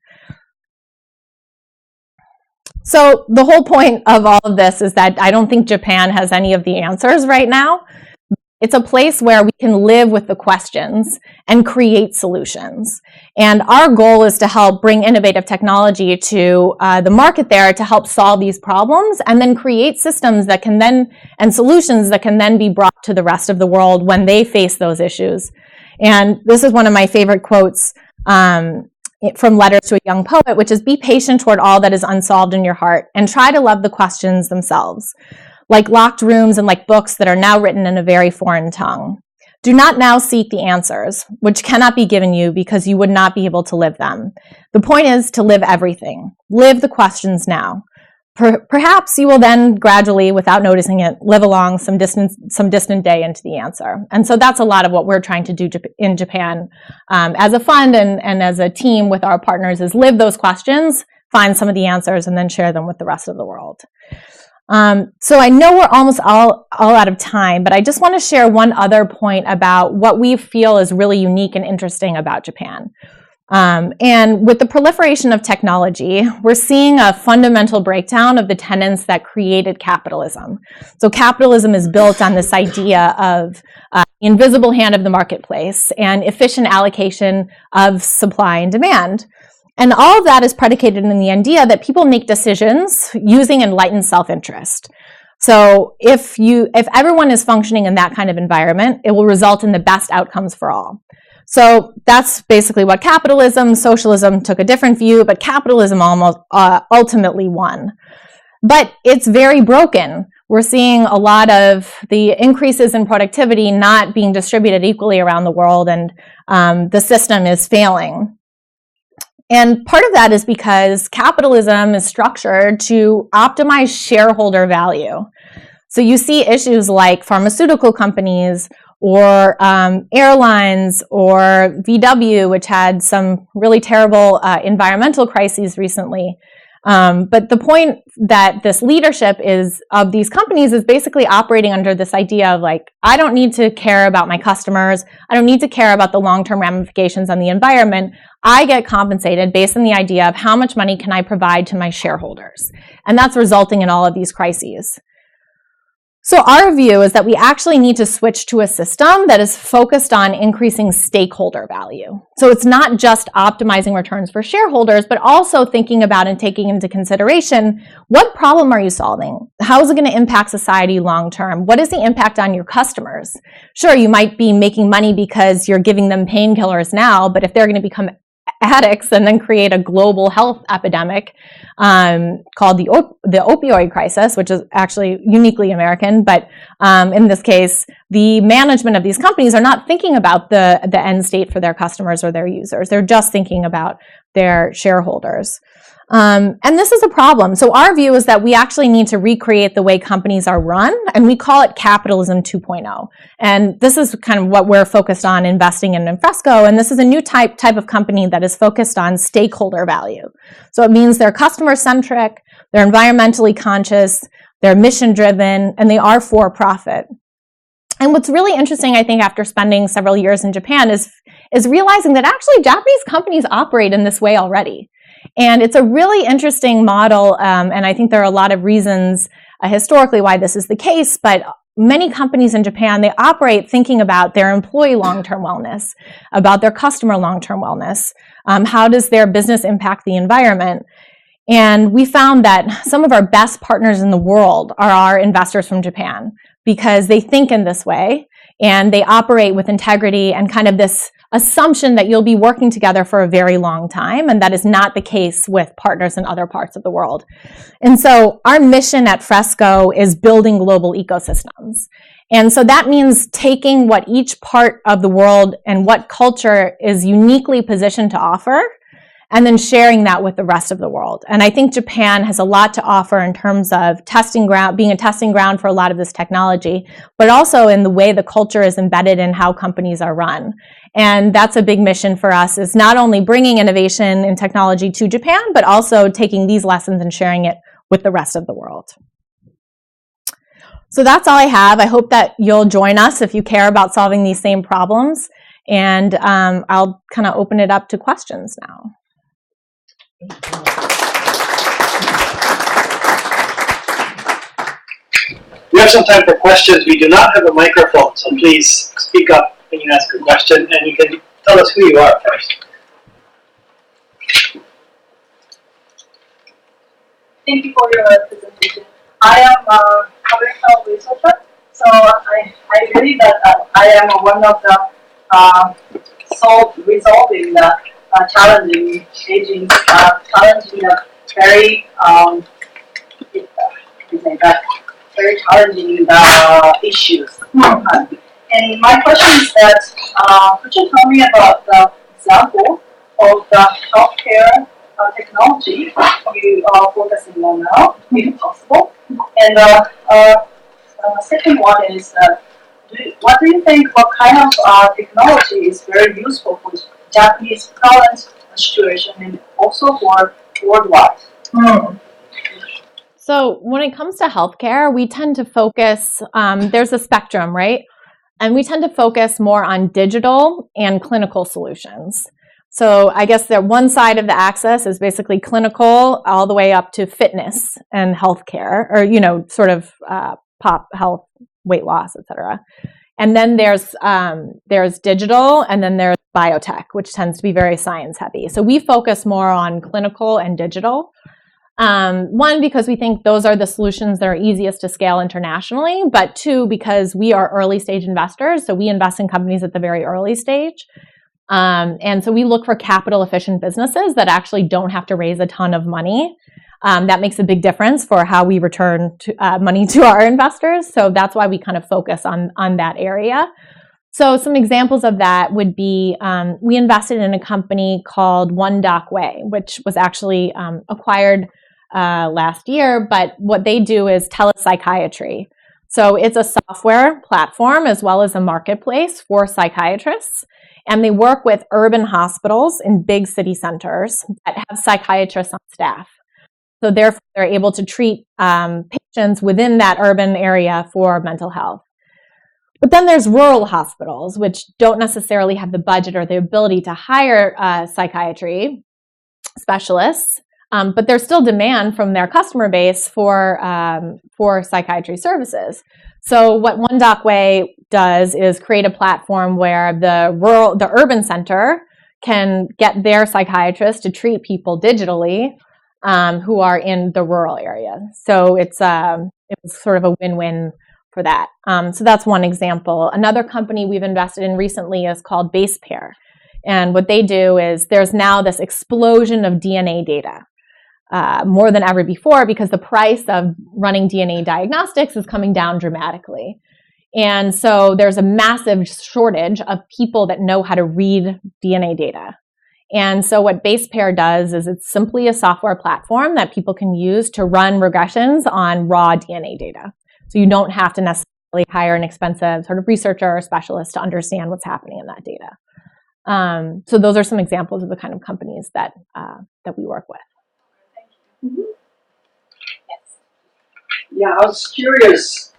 So the whole point of all of this is that I don't think Japan has any of the answers right now. It's a place where we can live with the questions and create solutions. And our goal is to help bring innovative technology to the market there to help solve these problems and then create systems that can then, and solutions that can then be brought to the rest of the world when they face those issues. And this is one of my favorite quotes from Letters to a Young Poet, which is, be patient toward all that is unsolved in your heart and try to love the questions themselves, like locked rooms and like books that are now written in a very foreign tongue. Do not now seek the answers, which cannot be given you because you would not be able to live them. The point is to live everything. Live the questions now. Perhaps you will then gradually, without noticing it, live along some distant day into the answer. And so that's a lot of what we're trying to do in Japan as a fund and as a team with our partners, is live those questions, find some of the answers, and then share them with the rest of the world. So I know we're almost all out of time, but I just want to share one other point about what we feel is really unique and interesting about Japan. And with the proliferation of technology, we're seeing a fundamental breakdown of the tenets that created capitalism. So capitalism is built on this idea of the invisible hand of the marketplace and efficient allocation of supply and demand. And all of that is predicated in the idea that people make decisions using enlightened self-interest. So if everyone is functioning in that kind of environment, it will result in the best outcomes for all. So that's basically what capitalism, socialism took a different view, but capitalism almost ultimately won. But it's very broken. We're seeing a lot of the increases in productivity not being distributed equally around the world, and the system is failing. And part of that is because capitalism is structured to optimize shareholder value. So you see issues like pharmaceutical companies or airlines or VW, which had some really terrible environmental crises recently. But the point that this leadership is of these companies is basically operating under this idea of like, I don't need to care about my customers. I don't need to care about the long-term ramifications on the environment. I get compensated based on the idea of how much money can I provide to my shareholders. And that's resulting in all of these crises. So our view is that we actually need to switch to a system that is focused on increasing stakeholder value. So it's not just optimizing returns for shareholders, but also thinking about and taking into consideration, what problem are you solving? How is it going to impact society long term? What is the impact on your customers? Sure, you might be making money because you're giving them painkillers now, but if they're going to become addicts and then create a global health epidemic called the opioid crisis, which is actually uniquely American, but in this case, the management of these companies are not thinking about the end state for their customers or their users. They're just thinking about their shareholders. And this is a problem. So our view is that we actually need to recreate the way companies are run, and we call it capitalism 2.0. And this is kind of what we're focused on investing in Fresco, and this is a new type of company that is focused on stakeholder value. So it means they're customer-centric, they're environmentally conscious, they're mission-driven, and they are for-profit. And what's really interesting, I think, after spending several years in Japan is realizing that actually Japanese companies operate in this way already. And it's a really interesting model, and I think there are a lot of reasons historically why this is the case, but many companies in Japan, they operate thinking about their employee long-term wellness, about their customer long-term wellness. How does their business impact the environment? And we found that some of our best partners in the world are our investors from Japan, because they think in this way, and they operate with integrity and kind of this assumption that you'll be working together for a very long time, and that is not the case with partners in other parts of the world. And so our mission at Fresco is building global ecosystems. And so that means taking what each part of the world and what culture is uniquely positioned to offer, and then sharing that with the rest of the world. And I think Japan has a lot to offer in terms of testing ground, being a testing ground for a lot of this technology, but also in the way the culture is embedded in how companies are run. And that's a big mission for us, is not only bringing innovation and technology to Japan, but also taking these lessons and sharing it with the rest of the world. So that's all I have. I hope that you'll join us if you care about solving these same problems. And I'll kind of open it up to questions now. We have some time for questions. We do not have a microphone, so please speak up when you ask a question, and you can tell us who you are first. Thank you for your presentation. I am a commercial researcher, so I believe that I am one of the resolving the challenging aging, challenging the very very challenging issues. And my question is that could you tell me about the example of the healthcare technology you are focusing on now, if possible? And second one is, what do you think, what kind of technology is very useful for Japanese current situation and also for worldwide? So when it comes to healthcare, we tend to focus, there's a spectrum, right? And we tend to focus more on digital and clinical solutions. So I guess that one side of the axis is basically clinical all the way up to fitness and healthcare, or, you know, sort of pop health, weight loss, etc. And then there's digital, and then there's biotech, which tends to be very science heavy. So we focus more on clinical and digital. One, because we think those are the solutions that are easiest to scale internationally, but two, because we are early stage investors. So we invest in companies at the very early stage. And so we look for capital efficient businesses that actually don't have to raise a ton of money. That makes a big difference for how we return money to our investors. So that's why we kind of focus on that area. So some examples of that would be, we invested in a company called One Doc Way, which was actually acquired last year. But what they do is telepsychiatry. So it's a software platform as well as a marketplace for psychiatrists. And they work with urban hospitals in big city centers that have psychiatrists on staff. So therefore, they're able to treat patients within that urban area for mental health. But then there's rural hospitals, which don't necessarily have the budget or the ability to hire psychiatry specialists, but there's still demand from their customer base for psychiatry services. So what One Doc Way does is create a platform where the urban center can get their psychiatrists to treat people digitally who are in the rural area. So it's sort of a win-win for that. So that's one example. Another company we've invested in recently is called BasePair. And what they do is there's now this explosion of DNA data. More than ever before, because the price of running DNA diagnostics is coming down dramatically. And so there's a massive shortage of people that know how to read DNA data. And so what BasePair does is it's simply a software platform that people can use to run regressions on raw DNA data. So you don't have to necessarily hire an expensive sort of researcher or specialist to understand what's happening in that data. So those are some examples of the kind of companies that we work with. Mm-hmm. Yes. Yeah, I was curious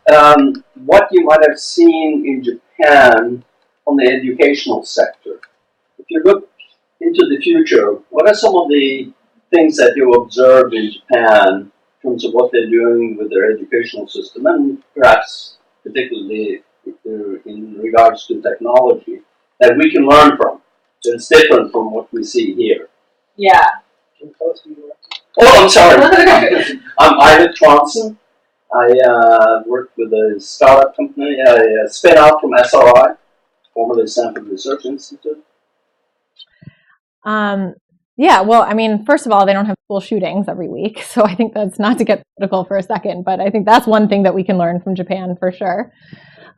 what you might have seen in Japan on the educational sector. If you look into the future, what are some of the things that you observed in Japan in terms of what they're doing with their educational system, and perhaps particularly in regards to technology, that we can learn from, that's different from what we see here? Yeah. Can you tell us who you are? Oh, I'm sorry. I'm Ida Tronson. I work with a startup company, a spin-out from SRI, formerly Stanford Research Institute. Yeah, well, I mean, first of all, they don't have school shootings every week. So I think that's not to get political for a second, but I think that's one thing that we can learn from Japan for sure.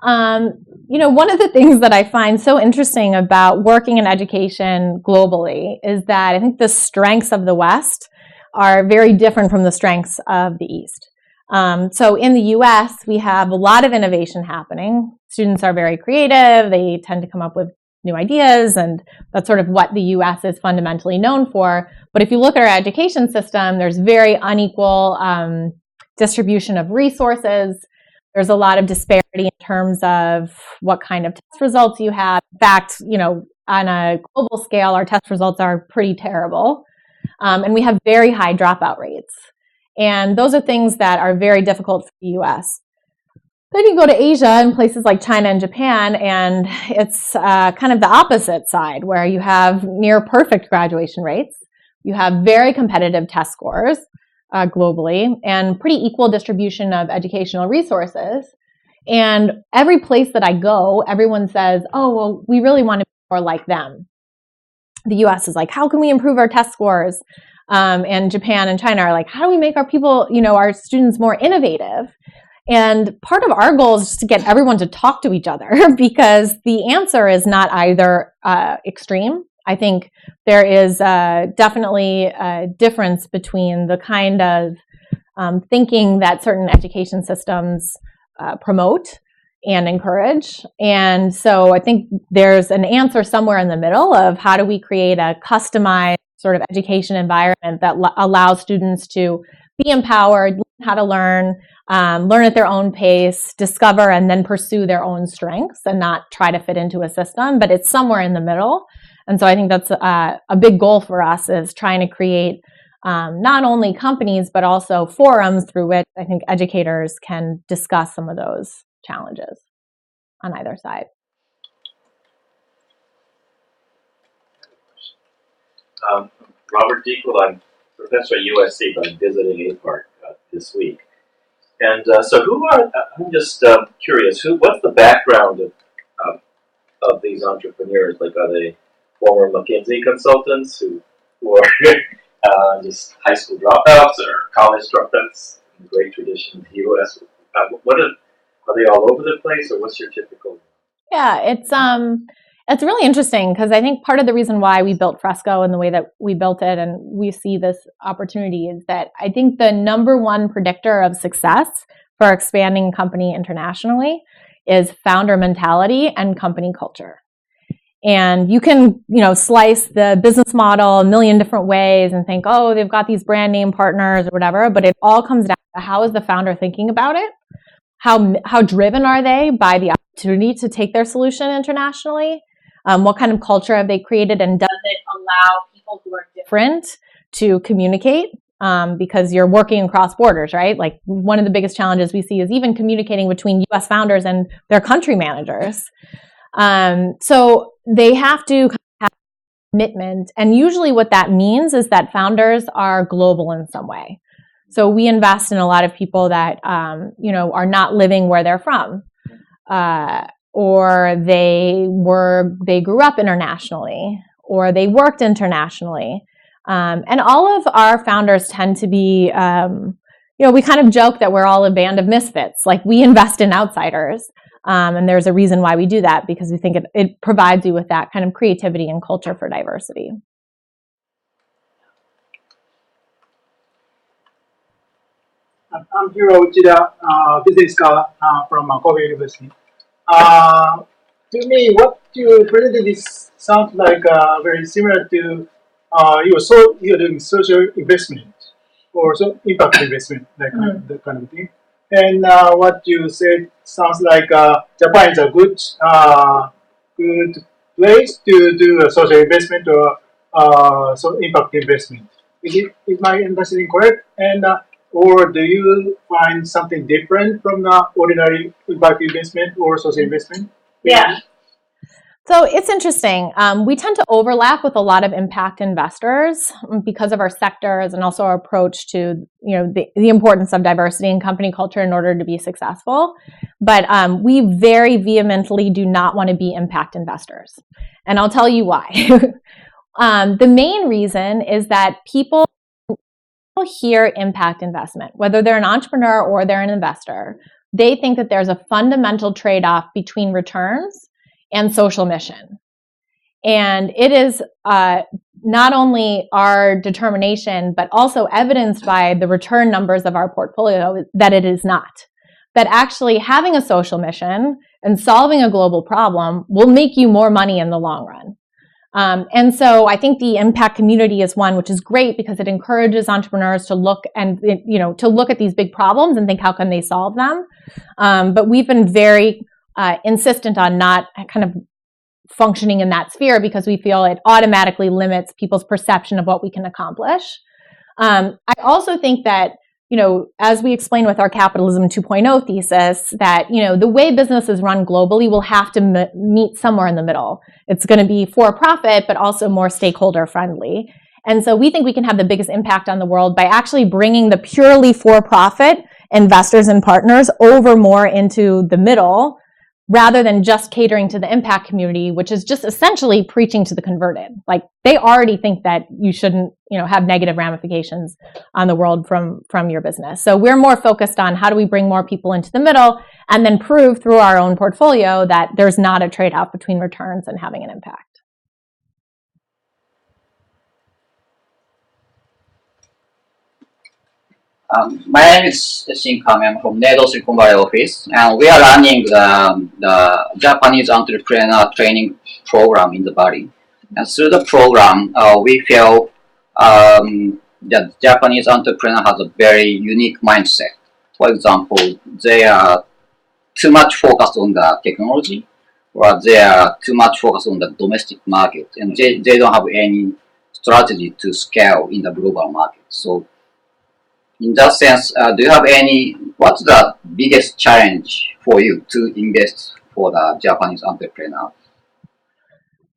You know, one of the things that I find so interesting about working in education globally is that I think the strengths of the West are very different from the strengths of the East. So in the US, we have a lot of innovation happening. Students are very creative. They tend to come up with new ideas, and that's sort of what the US is fundamentally known for. But if you look at our education system, there's very unequal distribution of resources. There's a lot of disparity in terms of what kind of test results you have. In fact, you know, on a global scale, our test results are pretty terrible. And we have very high dropout rates. And those are things that are very difficult for the US. Then you go to Asia and places like China and Japan, and it's kind of the opposite side, where you have near perfect graduation rates. You have very competitive test scores globally, and pretty equal distribution of educational resources. And every place that I go, everyone says, oh, well, we really want to be more like them. The US is like, how can we improve our test scores? And Japan and China are like, how do we make our people, you know, our students more innovative? And part of our goal is just to get everyone to talk to each other, because the answer is not either extreme. I think there is definitely a difference between the kind of thinking that certain education systems promote and encourage. And so I think there's an answer somewhere in the middle of how do we create a customized sort of education environment that allows students to be empowered, learn how to learn at their own pace, discover and then pursue their own strengths, and not try to fit into a system. But it's somewhere in the middle. And so I think that's a big goal for us, is trying to create not only companies, but also forums through which I think educators can discuss some of those challenges on either side. Robert Deacle, I'm professor at USC, but I'm visiting APARC this week. And so who are, I'm just curious, what's the background of these entrepreneurs? Like, are they former McKinsey consultants who are just high school dropouts or college dropouts in the great tradition of the US? Are they all over the place, or what's your typical? Yeah, it's really interesting, because I think part of the reason why we built Fresco and the way that we built it and we see this opportunity is that I think the number one predictor of success for expanding company internationally is founder mentality and company culture. And you can, slice the business model a million different ways and think, oh, they've got these brand name partners or whatever, but it all comes down to how is the founder thinking about it? How driven are they by the opportunity to take their solution internationally? What kind of culture have they created, and does it allow people who are different to communicate? Because you're working across borders, right? Like, one of the biggest challenges we see is even communicating between US founders and their country managers. So they have to have commitment, and usually what that means is that founders are global in some way. So we invest in a lot of people that, are not living where they're from, or they grew up internationally, or they worked internationally. And all of our founders tend to be, we kind of joke that we're all a band of misfits. Like, we invest in outsiders. And there's a reason why we do that, because we think it provides you with that kind of creativity and culture for diversity. I'm Hiro Uchida, business scholar from Kobe University. To me, what you presented is sounds like very similar to you're doing social investment or so impact investment, that kind of thing. And what you said sounds like Japan is a good place to do a social investment or so impact investment. Is my understanding correct? And or do you find something different from the ordinary impact investment or social investment? Yeah. So it's interesting. We tend to overlap with a lot of impact investors because of our sectors and also our approach to, the importance of diversity in company culture in order to be successful. But we very vehemently do not want to be impact investors. And I'll tell you why. The main reason is that people hear impact investment, whether they're an entrepreneur or they're an investor, they think that there's a fundamental trade-off between returns and social mission. And it is not only our determination, but also evidenced by the return numbers of our portfolio that it is not. That actually having a social mission and solving a global problem will make you more money in the long run. And so I think the impact community is one which is great because it encourages entrepreneurs to look and, to look at these big problems and think, how can they solve them? But we've been very insistent on not kind of functioning in that sphere because we feel it automatically limits people's perception of what we can accomplish. I also think that, as we explain with our Capitalism 2.0 thesis, that, the way business is run globally will have to meet somewhere in the middle. It's going to be for profit, but also more stakeholder friendly. And so we think we can have the biggest impact on the world by actually bringing the purely for profit investors and partners over more into the middle, rather than just catering to the impact community, which is just essentially preaching to the converted. Like, they already think that you shouldn't, have negative ramifications on the world from your business. So we're more focused on how do we bring more people into the middle and then prove through our own portfolio that there's not a trade-off between returns and having an impact. My name is Shin Kami. I'm from NATO Silicon Valley office, and we are running the Japanese entrepreneur training program in the Bali. And through the program, we feel that Japanese entrepreneur has a very unique mindset. For example, they are too much focused on the technology, or they are too much focused on the domestic market, and they don't have any strategy to scale in the global market. So in that sense, do you have what's the biggest challenge for you to invest for the Japanese entrepreneur?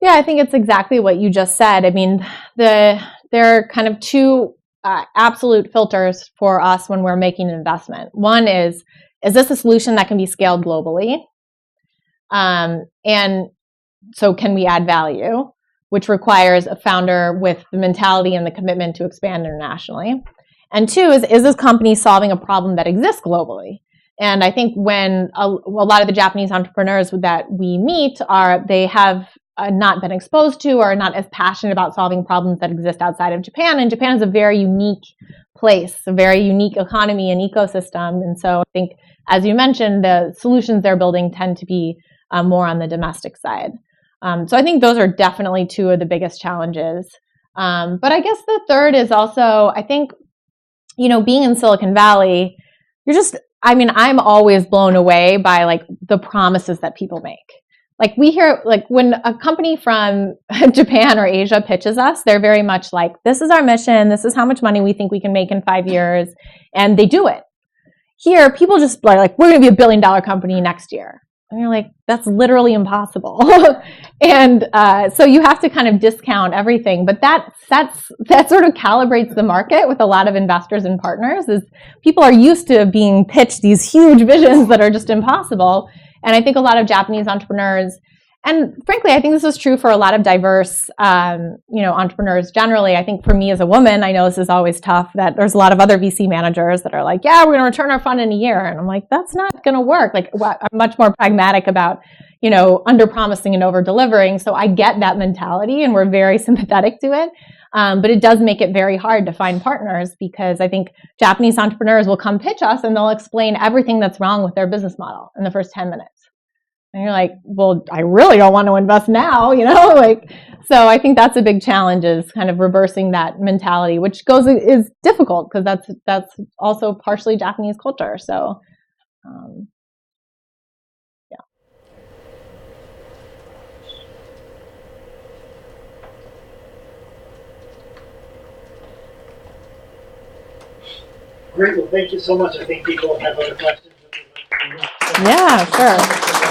Yeah, I think it's exactly what you just said. I mean, there are kind of two absolute filters for us when we're making an investment. One is this a solution that can be scaled globally? And so can we add value, which requires a founder with the mentality and the commitment to expand internationally. And two is this company solving a problem that exists globally? And I think when a lot of the Japanese entrepreneurs that we meet they have not been exposed to or not as passionate about solving problems that exist outside of Japan. And Japan is a very unique place, a very unique economy and ecosystem. And so I think, as you mentioned, the solutions they're building tend to be more on the domestic side. So I think those are definitely two of the biggest challenges. But I guess the third is also, I think, being in Silicon Valley, I'm always blown away by like the promises that people make. Like we hear, like when a company from Japan or Asia pitches us, they're very much like, this is our mission. This is how much money we think we can make in 5 years. And they do it. Here, people just are like, we're going to be $1 billion company next year. And you're like, that's literally impossible. And so you have to kind of discount everything. But that sort of calibrates the market with a lot of investors and partners, is people are used to being pitched these huge visions that are just impossible. And I think a lot of Japanese entrepreneurs, and frankly, I think this is true for a lot of diverse, entrepreneurs generally. I think for me as a woman, I know this is always tough, that there's a lot of other VC managers that are like, yeah, we're going to return our fund in a year. And I'm like, that's not going to work. Like, I'm much more pragmatic about, under-promising and over-delivering. So I get that mentality, and we're very sympathetic to it. But it does make it very hard to find partners, because I think Japanese entrepreneurs will come pitch us and they'll explain everything that's wrong with their business model in the first 10 minutes. And you're like, well, I really don't want to invest now, so I think that's a big challenge, is kind of reversing that mentality, which is difficult because that's also partially Japanese culture. So, yeah. Great, well, thank you so much. I think people have other questions. Yeah, sure.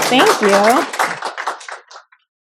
Thank you.